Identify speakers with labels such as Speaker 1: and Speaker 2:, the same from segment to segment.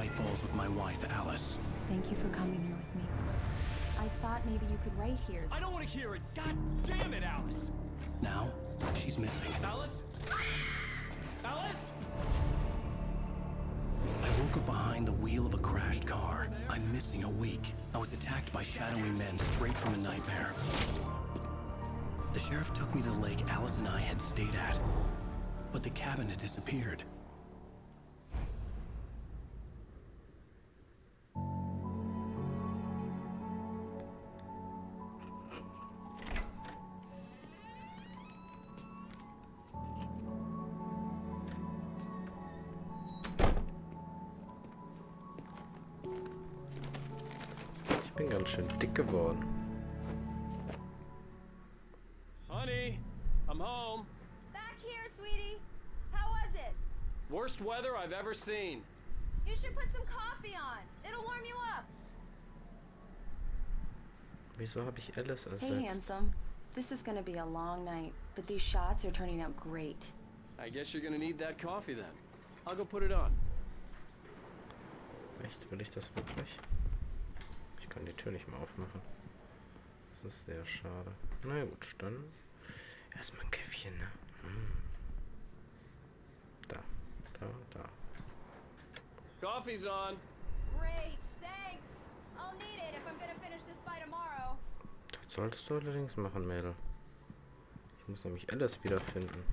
Speaker 1: night falls with my wife, Alice.
Speaker 2: Thank you for coming here with me. I thought maybe you could write here.
Speaker 3: I don't want to hear it. God damn it, Alice.
Speaker 1: Now, she's missing.
Speaker 3: Alice? Alice?
Speaker 1: I woke up behind the wheel of a crashed car. I'm missing a week. I was attacked by shadowy men straight from a nightmare. The sheriff took me to the lake Alice and I had stayed at, but the cabin had disappeared.
Speaker 4: Ich bin ganz schön dick geworden.
Speaker 3: Honey, I'm home.
Speaker 5: Back here, sweetie. How was it?
Speaker 3: Worst weather I've ever seen.
Speaker 5: You should put some coffee on. It'll warm you up.
Speaker 4: Wieso habe ich Alice
Speaker 2: Hey,
Speaker 4: ersetzt?
Speaker 2: handsome. This is gonna be a long night, but these shots are turning out great.
Speaker 3: I guess you're gonna need that coffee then. I'll go put it on.
Speaker 4: Echt, will ich das wirklich? Ich kann die Tür nicht mehr aufmachen. Das ist sehr schade. Na gut, dann erstmal ein Käffchen, ne? Da.
Speaker 3: Coffee's on.
Speaker 5: Great, thanks. I'll need it if I'm gonna finish this by tomorrow.
Speaker 4: Das solltest du allerdings machen, Mädel. Ich muss nämlich Alice wiederfinden.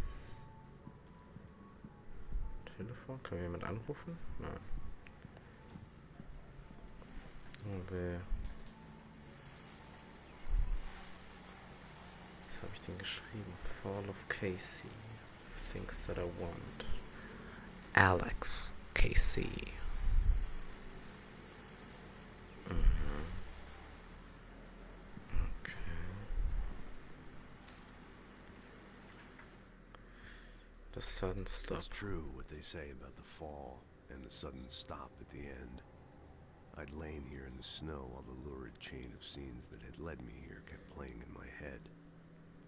Speaker 4: Telefon? Können wir jemand anrufen? Nein. Oh weh. Was habe ich denn geschrieben? Fall of Casey. Things that I want. Alex Casey. Okay. The sudden stop.
Speaker 6: It's true what they say about the fall and the sudden stop at the end. I'd lain here in the snow while the lurid chain of scenes that had led me here kept playing in my head.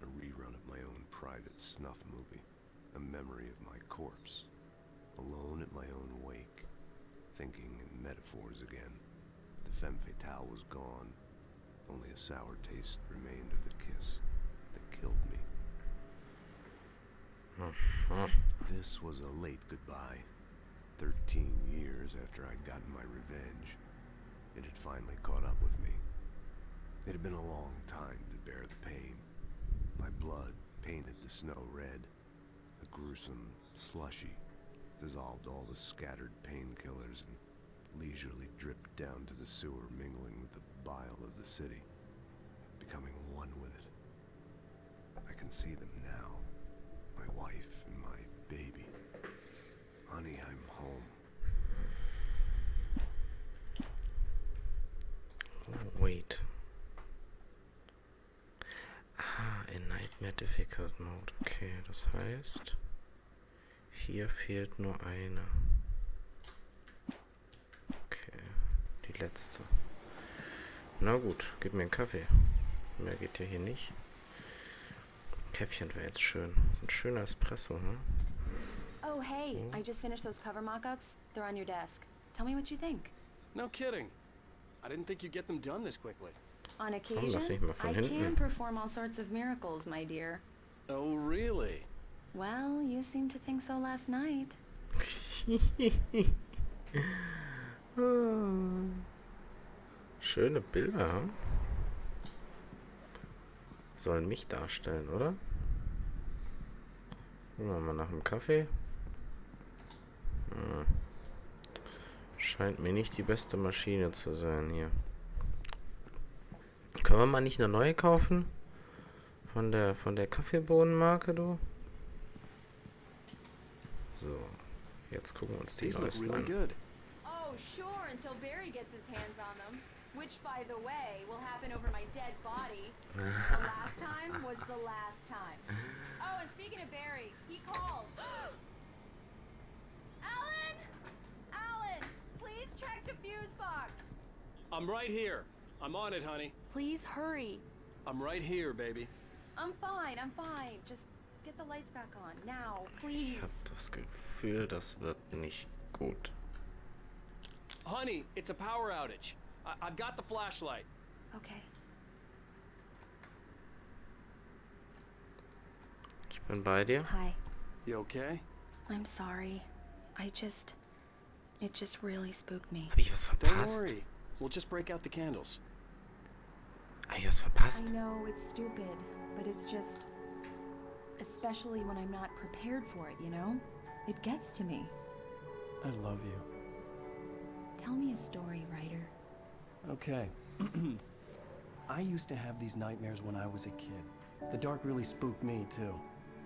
Speaker 6: A rerun of my own private snuff movie. A memory of my corpse. Alone at my own wake. Thinking in metaphors again. The femme fatale was gone. Only a sour taste remained of the kiss that killed me. This was a late goodbye. 13 years after I'd gotten my revenge. It had finally caught up with me. It had been a long time to bear the pain. My blood painted the snow red. A gruesome slushy dissolved all the scattered painkillers and leisurely dripped down to the sewer, mingling with the bile of the city, becoming one with it. I can see them now. My wife and my baby. Honey, I'm home.
Speaker 4: Oh, wait. In Nightmare Difficult Mode. Okay, das heißt, hier fehlt nur eine. Okay, die letzte. Na gut, gib mir einen Kaffee. Mehr geht ja hier nicht. Käffchen wäre jetzt schön. So ein schöner Espresso, ne?
Speaker 2: Oh, hey, I just finished those cover mock-ups. They're on your desk. Tell me what you think.
Speaker 3: No kidding. I didn't think you'd get them done this quickly.
Speaker 2: On
Speaker 4: lass
Speaker 2: occasion,
Speaker 4: mich mal von
Speaker 2: I
Speaker 4: hinten.
Speaker 2: can perform all sorts of miracles, my dear.
Speaker 3: Oh, really?
Speaker 2: Well, you seemed to think so last night.
Speaker 4: Schöne Bilder, hm? Sollen mich darstellen, oder? Gucken wir mal nach dem Kaffee. Scheint mir nicht die beste Maschine zu sein hier. Können wir mal nicht eine neue kaufen? Von der Kaffeebohnenmarke, du? So, jetzt gucken wir uns die
Speaker 3: These look
Speaker 4: neuesten
Speaker 3: really
Speaker 4: an.
Speaker 3: good.
Speaker 5: Oh, sure, until Barry gets his hands on them. Which, by the way, will happen over my dead body. The last time was the last time. Oh, and speaking of Barry, he called. Alan! Alan! Please check the fuse box.
Speaker 3: I'm right here. I'm on it, honey.
Speaker 2: Please hurry.
Speaker 3: I'm right here, baby.
Speaker 2: I'm fine. Just get the lights back on. Now, please.
Speaker 4: Ich habe das Gefühl, das wird nicht gut.
Speaker 3: Honey, it's a power outage. I've got the flashlight.
Speaker 2: Okay.
Speaker 4: Ich bin bei dir.
Speaker 2: Hi.
Speaker 3: You okay?
Speaker 2: I'm sorry. It just really spooked me.
Speaker 4: Hab ich was
Speaker 3: Don't
Speaker 4: verpasst?
Speaker 3: worry. We'll just break out the candles.
Speaker 4: Hab ich was verpasst?
Speaker 2: I know it's stupid, but it's just... Especially when I'm not prepared for it, you know? It gets to me.
Speaker 3: I love you.
Speaker 2: Tell me a story, writer.
Speaker 3: Okay. I used to have these nightmares when I was a kid. The dark really spooked me, too.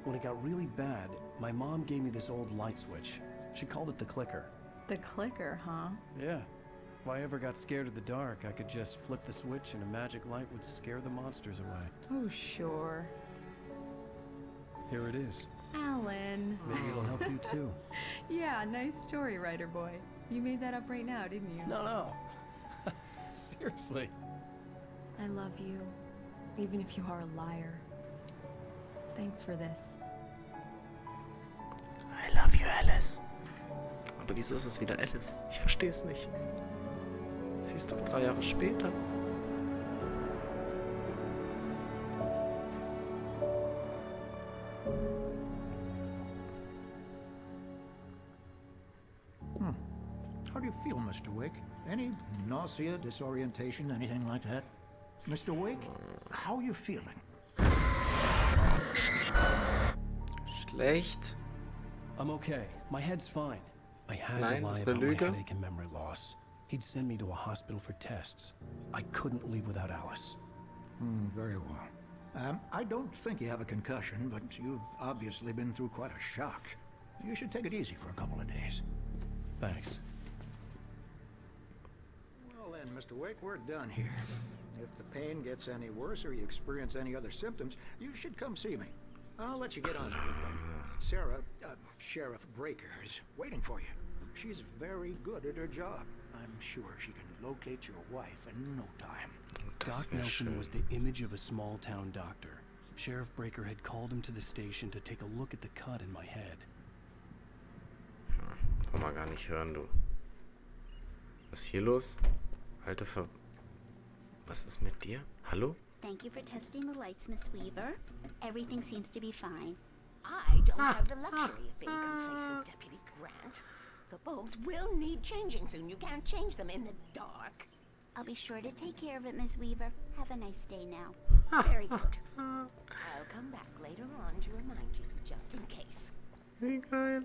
Speaker 3: When it got really bad, my mom gave me this old light switch. She called it the clicker.
Speaker 2: The clicker, huh?
Speaker 3: Yeah. If I ever got scared of the dark, I could just flip the switch and a magic light would scare the monsters away.
Speaker 2: Oh, sure.
Speaker 3: Here it is.
Speaker 2: Alan.
Speaker 3: Maybe it'll help you, too.
Speaker 2: Yeah, nice story, writer boy. You made that up right now, didn't you?
Speaker 3: No. Seriously.
Speaker 2: I love you, even if you are a liar. Thanks for this.
Speaker 4: I love you, Alice. Aber wieso ist es wieder Alice? Ich verstehe es nicht. Sie ist doch 3 Jahre später.
Speaker 7: How do you feel, Mr. Wake? Any nausea, disorientation, anything like that? Mr. Wake, how are you feeling?
Speaker 4: Schlecht.
Speaker 3: I'm okay. My head's fine. I had
Speaker 4: Nein,
Speaker 3: to lie
Speaker 4: ist
Speaker 3: about
Speaker 4: eine
Speaker 3: my
Speaker 4: Lüge.
Speaker 3: headache and memory loss. He'd send me to a hospital for tests. I couldn't leave without Alice.
Speaker 7: Very well. I don't think you have a concussion, but you've obviously been through quite a shock. You should take it easy for a couple of days.
Speaker 3: Thanks.
Speaker 7: Well then, Mr. Wake, we're done here. If the pain gets any worse or you experience any other symptoms, you should come see me. I'll let you get on with it then. Sarah, Sheriff Breaker, is waiting for you. She's very good at her job. I'm sure she can locate your wife in no time.
Speaker 4: Das
Speaker 3: Doc
Speaker 4: wär
Speaker 3: Nelson
Speaker 4: schön.
Speaker 3: was the image of a small-town doctor. Sheriff Breaker had called him to the station to take a look at the cut in my head.
Speaker 4: Kann man gar nicht hören, du. Was ist hier los? Alte Ver... Was ist mit dir? Hallo?
Speaker 8: Thank you for testing the lights, Miss Weaver. Everything seems to be fine.
Speaker 9: I don't have the luxury of being complacent, Deputy Grant. The bulbs will need changing soon. You can't change them in the dark.
Speaker 8: I'll be sure to take care of it, Miss Weaver. Have a nice day now.
Speaker 9: Very good. I'll come back later on to remind you, just in case.
Speaker 4: Wie geil.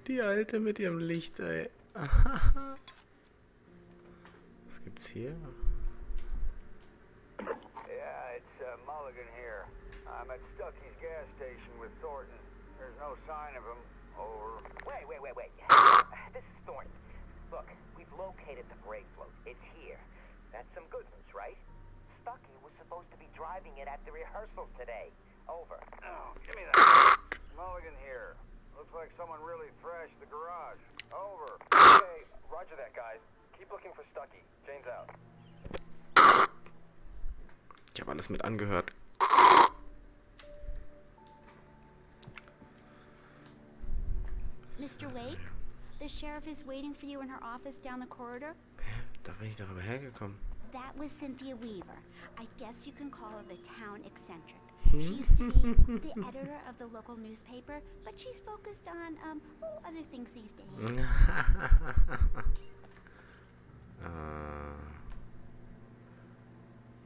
Speaker 4: Die Alte mit ihrem Licht, ey. Was gibt's hier?
Speaker 10: Yeah, it's Mulligan here. I'm at Stucky's gas station with Thornton. There's no sign of him. Over.
Speaker 11: Wait. This is Thornton. Look, we've located the brake float. It's here. That's some good news, right? Stucky was supposed to be driving it at the rehearsals today. Over.
Speaker 10: Oh, give me that. Mulligan here. Looks like someone really thrashed the garage. Over.
Speaker 11: Okay, roger that, guys. Keep looking for Stucky. Jane's out.
Speaker 4: Ich habe alles mit angehört.
Speaker 8: Mr. Wake, the sheriff is waiting for you in her office down the corridor.
Speaker 4: Da bin ich darüber hergekommen.
Speaker 8: That was Cynthia Weaver. I guess you can call her the town eccentric. She used to be the editor of the local newspaper, but she's focused on, other things these days.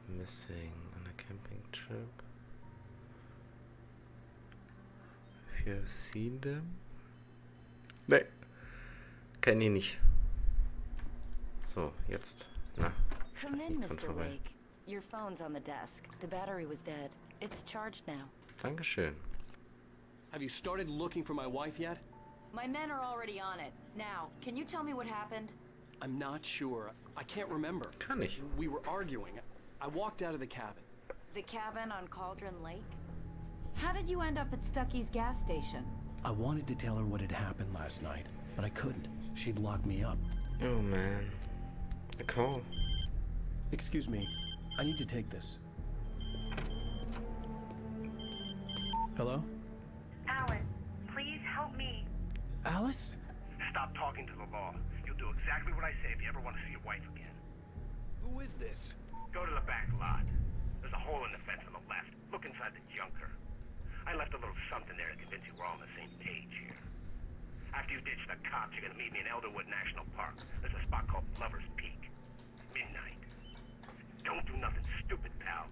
Speaker 4: Missing on a camping trip. Have you seen them? Nee. Kenn ich nicht. So, jetzt. Na,
Speaker 2: Come in,
Speaker 4: nicht dran
Speaker 2: Mr.
Speaker 4: vorbei.
Speaker 2: Wake. Your phone's on the desk. The battery was dead. It's charged now.
Speaker 4: Dankeschön.
Speaker 3: Have you started looking for my wife yet?
Speaker 2: My men are already on it. Now, can you tell me what happened?
Speaker 3: I'm not sure. I can't remember.
Speaker 4: Kann ich.
Speaker 3: We were arguing. I walked out of the cabin.
Speaker 2: The cabin on Cauldron Lake? How did you end up at Stucky's gas station?
Speaker 3: I wanted to tell her what had happened last night, but I couldn't. She'd lock me up.
Speaker 4: Oh man. A call.
Speaker 3: Excuse me. I need to take this. Hello?
Speaker 12: Alan, please help me.
Speaker 3: Alice?
Speaker 13: Stop talking to the law. You
Speaker 12: you'll do exactly what I say if you ever want to see your wife again.
Speaker 3: Who is this?
Speaker 12: Go to the back lot. There's a hole in the fence on the left. Look inside the junker. I left a little something there to convince you we're all on the same page here. After you ditch the cops, you're gonna meet me in Elderwood National Park. There's a spot called Lover's Peak. Midnight. Don't do nothing stupid, pal.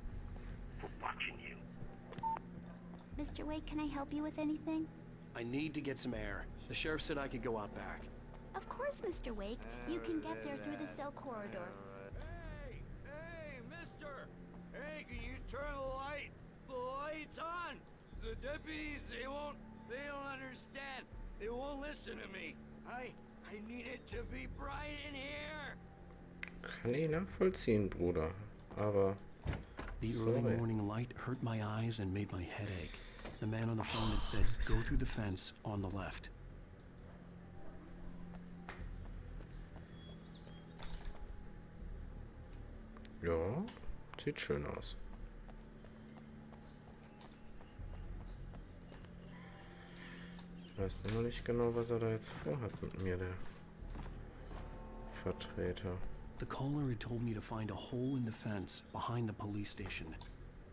Speaker 12: We're watching you.
Speaker 8: Mr. Wake, can I help you with anything?
Speaker 3: I need to get some air. The sheriff said I could go out back.
Speaker 8: Of course, Mr. Wake. You can get there through the cell corridor.
Speaker 13: Hey, mister! Hey, can you turn the light? The light's on! The deputies, they don't understand. They won't listen to me. I need it to be bright in here.
Speaker 4: Kann ich nachvollziehen, Bruder. Aber...
Speaker 3: The early morning light hurt my eyes and made my head ache. The man on the phone had said, go through the fence on the left.
Speaker 4: Ja, sieht schön aus. Ich weiß nur nicht genau, was er da jetzt vorhat mit mir, der Vertreter.
Speaker 3: The caller had told me to find a hole in the fence behind the police station.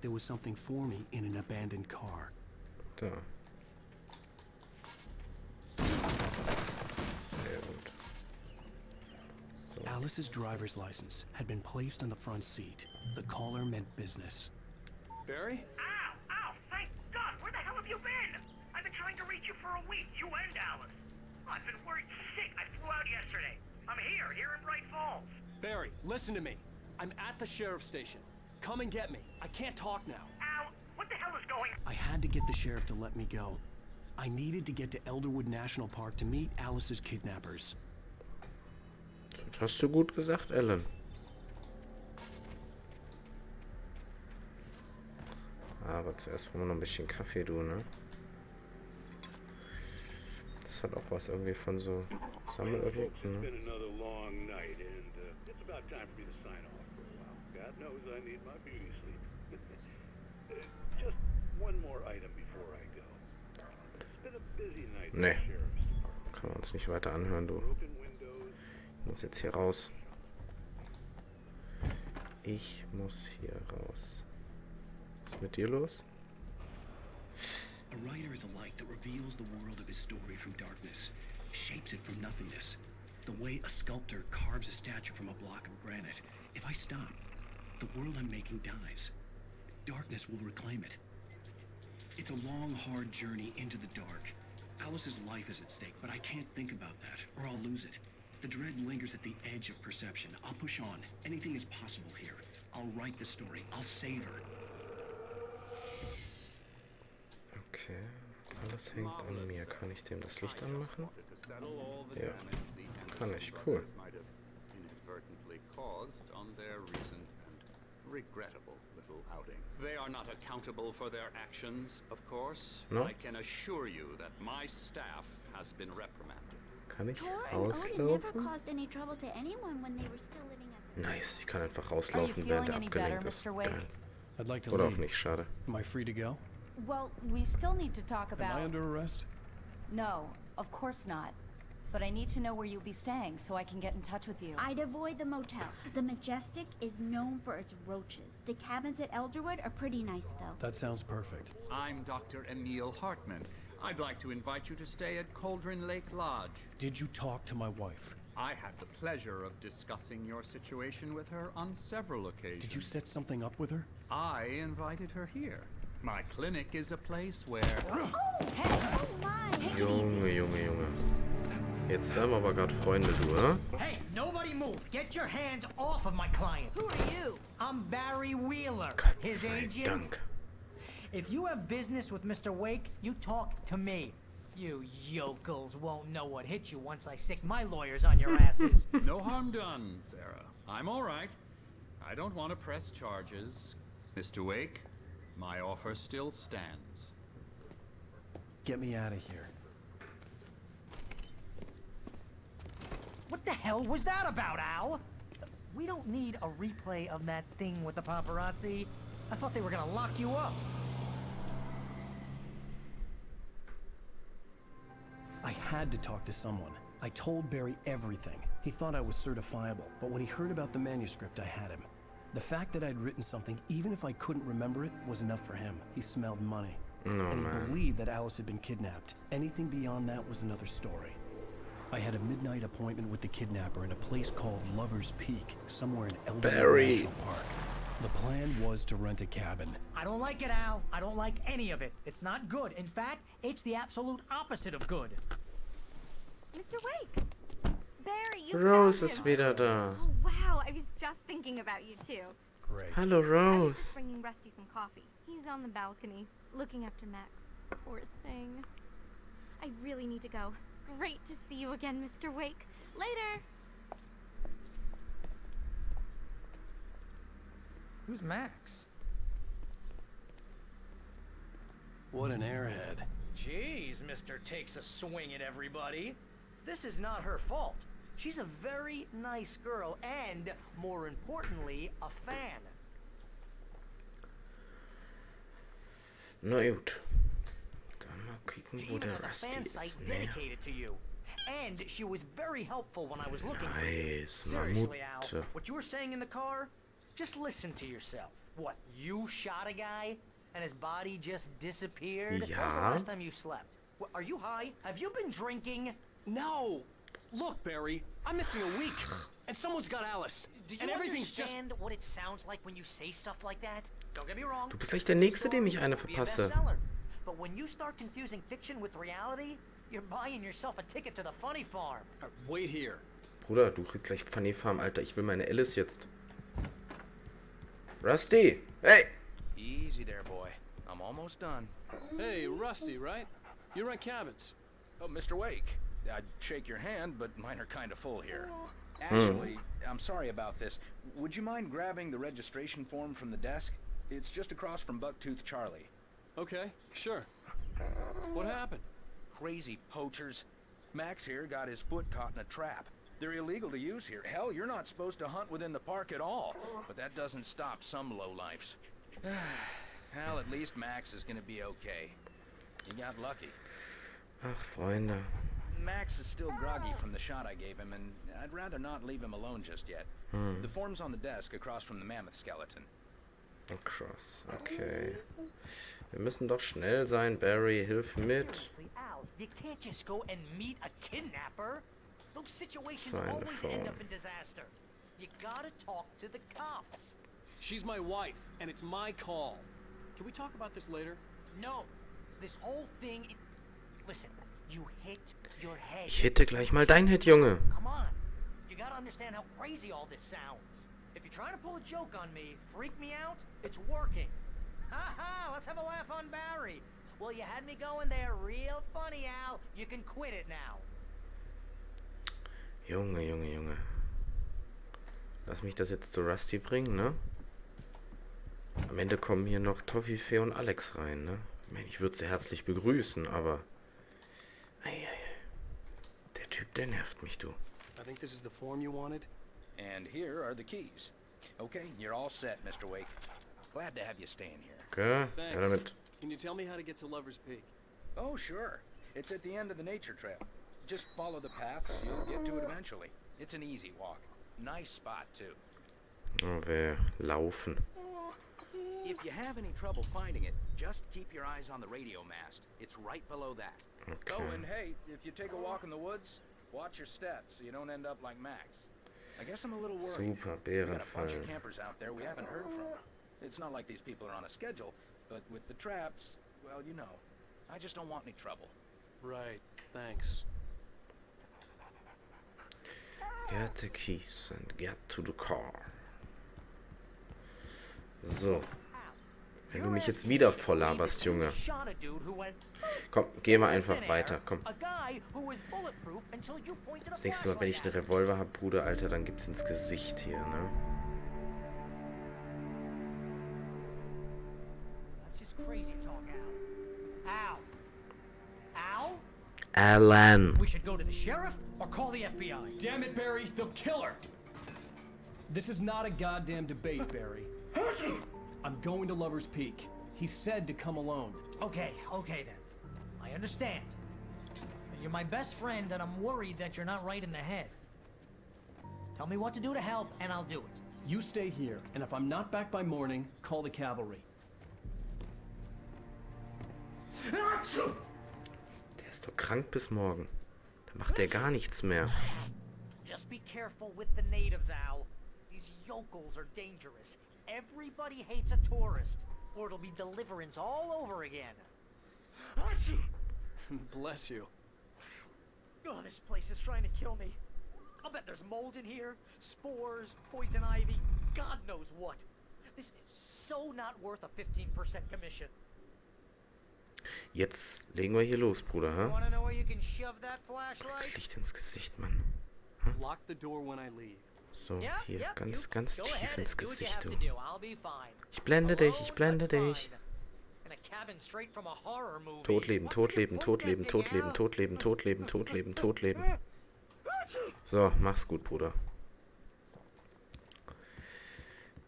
Speaker 3: There was something for me in an abandoned car.
Speaker 4: Da. Sehr gut. So.
Speaker 3: Alice's driver's license had been placed on the front seat. The caller meant business. Barry?
Speaker 12: Ow! Ow! Thank God! Where the hell have you been? I've been trying to reach you for a week, you and Alice. I've been worried sick. I flew out yesterday. I'm here in Bright Falls.
Speaker 3: Barry, listen to me. I'm at the sheriff's station. Come and get me. I can't talk now.
Speaker 12: Ow! What the hell is going on?
Speaker 3: I had to get the sheriff to let me go. I needed to get to Elderwood National Park to meet Alice's kidnappers.
Speaker 4: Das hast du gut gesagt, Ellen. Aber zuerst brauchen wir noch ein bisschen Kaffee, du, ne? Das hat auch was irgendwie von so Sammelobjekten, ne? Nee. Können wir uns nicht weiter anhören, du. Ich muss jetzt hier raus. Ich muss hier raus. Was ist mit dir los?
Speaker 1: A writer is a light that reveals the world of his story from darkness, shapes it from nothingness. The way a sculptor carves a statue from a block of granite. If I stop, the world I'm making dies. Darkness will reclaim it. It's a long, hard journey into the dark. Alice's life is at stake, but I can't think about that, or I'll lose it. The dread lingers at the edge of perception. I'll push on. Anything is possible here. I'll write the story. I'll save her.
Speaker 4: Okay, alles hängt an mir. Kann ich dem das Licht anmachen? Ja, kann ich. Cool.
Speaker 14: They are not accountable for their actions, of course.
Speaker 4: No?
Speaker 14: I can assure you that my staff has been reprimanded.
Speaker 4: Kann ich
Speaker 8: Tor and Odin never
Speaker 4: rauslaufen?
Speaker 8: caused any trouble to anyone when they were still living at
Speaker 4: Nice, ich kann einfach rauslaufen, während er abgelenkt ist. Geil.
Speaker 3: I'd like to
Speaker 4: Oder auch
Speaker 3: leave.
Speaker 4: nicht, schade.
Speaker 3: Am I free to go?
Speaker 2: Well, we still need to talk about...
Speaker 3: Am I under arrest?
Speaker 2: No, of course not. But I need to know where you'll be staying so I can get in touch with you.
Speaker 8: I'd avoid the motel. The Majestic is known for its roaches. The cabins at Elderwood are pretty nice, though.
Speaker 3: That sounds perfect.
Speaker 14: I'm Dr. Emil Hartman. I'd like to invite you to stay at Cauldron Lake Lodge.
Speaker 3: Did you talk to my wife?
Speaker 14: I had the pleasure of discussing your situation with her on several occasions.
Speaker 3: Did you set something up with her?
Speaker 14: I invited her here. My clinic is a place where...
Speaker 8: Oh, hey! Oh, my! Take it easy.
Speaker 4: Junge. Jetzt werden wir aber gerade Freunde, du, ne?
Speaker 15: Hey, nobody move! Get your hands off of my client!
Speaker 9: Who are you?
Speaker 15: I'm Barry Wheeler,
Speaker 4: Gott
Speaker 15: his
Speaker 4: sei
Speaker 15: agent.
Speaker 4: Dank.
Speaker 15: If you have business with Mr. Wake, you talk to me. You yokels won't know what hit you once I sick my lawyers on your asses.
Speaker 14: No harm done, Sarah. I'm all right. I don't want to press charges. Mr. Wake, my offer still stands.
Speaker 3: Get me out of here.
Speaker 15: What the hell was that about, Al? We don't need a replay of that thing with the paparazzi. I thought they were gonna lock you up.
Speaker 3: I had to talk to someone. I told Barry everything. He thought I was certifiable, but when he heard about the manuscript, I had him. The fact that I'd written something, even if I couldn't remember it, was enough for him. He smelled money. And he believed that Alice had been kidnapped. Anything beyond that was another story. I had a midnight appointment with the kidnapper in a place called Lover's Peak, somewhere in Elderwood National Park. The plan was to rent a cabin.
Speaker 15: I don't like it, Al. I don't like any of it. It's not good. In fact, it's the absolute opposite of good.
Speaker 5: Mr. Wake! Barry, you
Speaker 4: Rose
Speaker 5: found
Speaker 4: ist
Speaker 5: him.
Speaker 4: wieder da.
Speaker 5: Oh, wow, I was just thinking about you too.
Speaker 3: Great.
Speaker 4: Hallo,
Speaker 5: I was
Speaker 4: Rose.
Speaker 5: just bringing Rusty some coffee. He's on the balcony, looking after Max. Poor thing. I really need to go. Great to see you again, Mr. Wake. Later!
Speaker 15: Who's Max?
Speaker 3: What an airhead.
Speaker 15: Jeez, Mr. Takes a swing at everybody. This is not her fault. She's a very nice girl and, more importantly, a fan.
Speaker 4: Na gut. Dann mal gucken, wo der
Speaker 15: She
Speaker 4: Rusty
Speaker 15: even has a fan
Speaker 4: ist.
Speaker 15: site
Speaker 4: Ne?
Speaker 15: dedicated to you. And she was very helpful when I was looking for you.
Speaker 4: Nice,
Speaker 15: Seriously, Al,
Speaker 4: Mammut.
Speaker 15: what you were saying in the car, just listen to yourself. What, you shot a guy and his body just disappeared? When was the
Speaker 3: Ja.
Speaker 15: last time you slept? What, are you high? Have you been drinking?
Speaker 3: No! Look, Barry, I'm missing a week, and someone's got Alice.
Speaker 15: Do you
Speaker 3: And everything's just...
Speaker 15: understand what it sounds like when you say stuff like that? Don't get me wrong.
Speaker 4: Du bist gleich der Nächste, dem ich eine
Speaker 15: Be a
Speaker 4: verpasse.
Speaker 15: bestseller. But when you start confusing fiction with reality, you're buying yourself a ticket to the funny farm.
Speaker 3: Wait here.
Speaker 4: Bruder, du kriegst gleich Funny Farm, Alter. Ich will meine Alice jetzt. Rusty! Hey!
Speaker 16: Easy there, boy. I'm almost done.
Speaker 3: Hey, Rusty, right? You rent cabins.
Speaker 16: Oh, Mr. Wake. I'd shake your hand, but mine are kind of full here. Actually, I'm sorry about this. Would you mind grabbing the registration form from the desk? It's just across from Bucktooth Charlie.
Speaker 3: Okay, sure. What happened?
Speaker 16: Crazy poachers. Max here got his foot caught in a trap. They're illegal to use here. Hell, you're not supposed to hunt within the park at all. But that doesn't stop some lowlifes. Hell, at least Max is gonna be okay. He got lucky.
Speaker 4: Ach, Freunde.
Speaker 16: Max is still groggy from the shot I gave him, and I'd rather not leave him alone just yet. The form's on the desk across from the mammoth skeleton.
Speaker 4: Across, okay. Wir müssen doch schnell sein, Barry, hilf mit.
Speaker 15: Seriously, Al, you can't just go and meet a kidnapper. Those situations
Speaker 4: Seine
Speaker 15: always end
Speaker 4: Form.
Speaker 15: up in disaster. You gotta talk to the cops.
Speaker 3: She's my wife, and it's my call. Can we talk about this later?
Speaker 15: No, this whole thing. Listen, you hit your head.
Speaker 4: Ich hitte gleich mal dein Hit, Junge.
Speaker 15: Come on, you gotta understand how crazy all this sounds. If you're trying to pull a joke on me, freak me out, it's working. Ha ha, let's have a laugh on Barry. Well, you had me going there real funny, Al. You can quit it now.
Speaker 4: Junge, Junge, Junge. Lass mich das jetzt zu Rusty bringen, ne? Am Ende kommen hier noch Toffifee und Alex rein, ne? Ich meine, ich würde sie herzlich begrüßen, aber... Eieiei. Der Typ, der nervt mich, du.
Speaker 3: I think this is the form you wanted.
Speaker 16: And here are the keys. Okay, you're all set, Mr. Wake. Glad to have you staying here.
Speaker 4: Okay, ja damit.
Speaker 3: Can you tell me how to get to Lover's Peak?
Speaker 16: Oh, sure. It's at the end of the nature trail. Just follow the paths, you'll get to it eventually. It's an easy walk. Nice spot, too.
Speaker 4: Oh, wir laufen.
Speaker 16: If you have any trouble finding it, just keep your eyes on the radio mast. It's right below that.
Speaker 4: Okay.
Speaker 16: Oh, and hey, if you take a walk in the woods, watch your steps so you don't end up like Max. I guess I'm a little worried.
Speaker 4: Super
Speaker 16: We got a bunch
Speaker 4: Bärenfall.
Speaker 16: of campers out there we haven't heard from. It's not like these people are on a schedule, but with the traps, well, you know, I just don't want any trouble.
Speaker 3: Right, thanks.
Speaker 4: Get the keys and get to the car. So. Wenn du mich jetzt wieder voll laberst, Junge. Komm, geh mal einfach weiter, komm. Das nächste Mal, wenn ich einen Revolver habe, Bruder, Alter, dann gibt's ins Gesicht hier, ne? Alan.
Speaker 15: We should go to the sheriff or call the FBI.
Speaker 3: Damn it, Barry, they'll kill her. This is not a goddamn debate, Barry. I'm going to Lover's Peak. He said to come alone.
Speaker 15: Okay then. I understand. You're my best friend, and I'm worried that you're not right in the head. Tell me what to do to help, and I'll do it.
Speaker 3: You stay here, and if I'm not back by morning, call the cavalry.
Speaker 4: Der ist doch krank bis morgen. Da macht er gar nichts mehr.
Speaker 15: Just be careful with the natives, Al. These yokels are dangerous. Everybody hates a tourist, or it'll be deliverance all over again.
Speaker 3: Bless you.
Speaker 15: Oh, this place is trying to kill me. I'll bet there's mold in here, spores, poison ivy, God knows what. This is so not worth a 15% commission.
Speaker 4: Jetzt legen wir hier los, Bruder.
Speaker 15: You
Speaker 4: Hä?
Speaker 15: wanna know where you can shove that flashlight?
Speaker 4: Das Licht ins Gesicht, Mann.
Speaker 3: Lock the door when I leave.
Speaker 4: So,
Speaker 15: Yeah,
Speaker 4: hier,
Speaker 15: yep,
Speaker 4: ganz,
Speaker 15: you
Speaker 4: ganz
Speaker 15: go
Speaker 4: tief
Speaker 15: ahead
Speaker 4: ins
Speaker 15: and do what you
Speaker 4: Gesicht,
Speaker 15: have
Speaker 4: du.
Speaker 15: to do. I'll be fine.
Speaker 4: Ich blende dich, ich
Speaker 15: Alone,
Speaker 4: blende
Speaker 15: but
Speaker 4: dich.
Speaker 15: fine. In a cabin straight from a horror movie.
Speaker 4: Totleben, totleben, totleben, totleben, totleben, totleben, totleben, totleben. So, mach's gut, Bruder.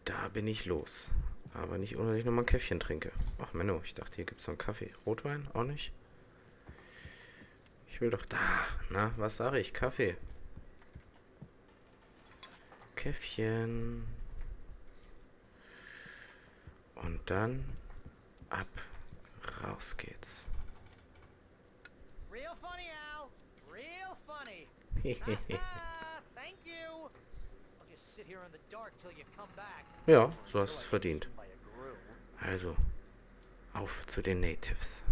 Speaker 4: Da bin ich los. Aber nicht ohne, dass ich nochmal ein Käffchen trinke. Ach, Menno, ich dachte, hier gibt's noch einen Kaffee. Rotwein? Auch nicht? Ich will doch da. Na, was sage ich? Kaffee. Käffchen. Und dann ab. Raus geht's.
Speaker 15: Real funny, Al. Real funny. Thank you. I'll just sit here in the dark till you come back.
Speaker 4: Ja, so hast du es verdient. Also, auf zu den Natives.